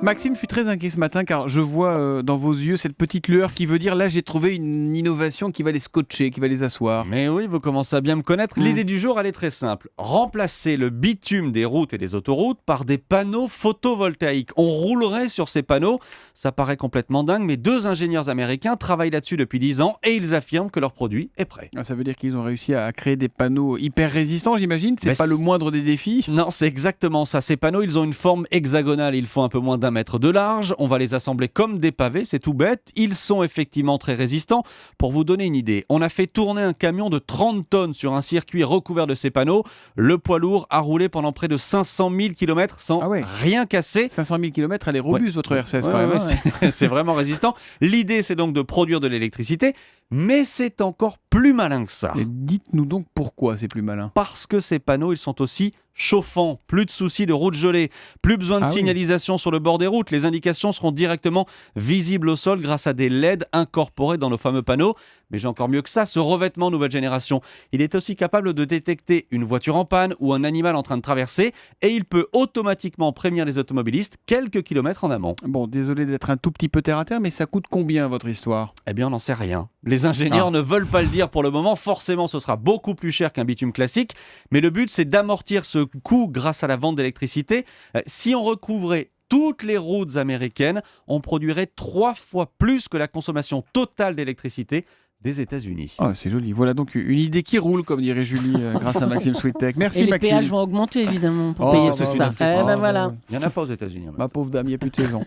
Maxime, je suis très inquiet ce matin car je vois dans vos yeux cette petite lueur qui veut dire là j'ai trouvé une innovation qui va les scotcher, qui va les asseoir. Mais oui, vous commencez à bien me connaître. L'idée du jour, elle est très simple. Remplacer le bitume des routes et des autoroutes par des panneaux photovoltaïques. On roulerait sur ces panneaux. Ça paraît complètement dingue, mais 2 ingénieurs américains travaillent là-dessus depuis 10 ans et ils affirment que leur produit est prêt. Ah, ça veut dire qu'ils ont réussi à créer des panneaux hyper résistants, j'imagine. C'est Mais pas le moindre des défis. Non, c'est exactement ça. Ces panneaux, ils ont une forme hexagonale. Ils font un peu moins d'1 mètre de large. On va les assembler comme des pavés, c'est tout bête. Ils sont effectivement très résistants. Pour vous donner une idée, on a fait tourner un camion de 30 tonnes sur un circuit recouvert de ces panneaux. Le poids lourd a roulé pendant près de 500 000 km sans rien casser. 500 000 km, elle est robuste votre RCS quand même. C'est vraiment résistant. L'idée, c'est donc de produire de l'électricité, mais c'est encore plus malin que ça. Et dites-nous donc pourquoi c'est plus malin. Parce que ces panneaux, ils sont aussi chauffants. Plus de soucis de routes gelées, plus besoin de signalisation sur le bord des routes. Les indications seront directement visibles au sol grâce à des LED incorporés dans nos fameux panneaux. Mais j'ai encore mieux que ça, ce revêtement nouvelle génération. Il est aussi capable de détecter une voiture en panne ou un animal en train de traverser et il peut automatiquement prévenir les automobilistes quelques kilomètres en amont. Bon, désolé d'être un tout petit peu terre à terre, mais ça coûte combien votre histoire ? Eh bien, on n'en sait rien. Les ingénieurs ne veulent pas le dire pour le moment. Forcément, ce sera beaucoup plus cher qu'un bitume classique. Mais le but, c'est d'amortir ce coût grâce à la vente d'électricité. Si on recouvrait toutes les routes américaines, on produirait 3 fois plus que la consommation totale d'électricité des États-Unis. Oh, c'est joli. Voilà donc une idée qui roule, comme dirait Julie, grâce à Maxime Sweettech. Merci et les Maxime. péages vont augmenter évidemment pour payer tout ça. Il n'y en a pas aux États-Unis. Ma pauvre dame, il n'y a plus de saison.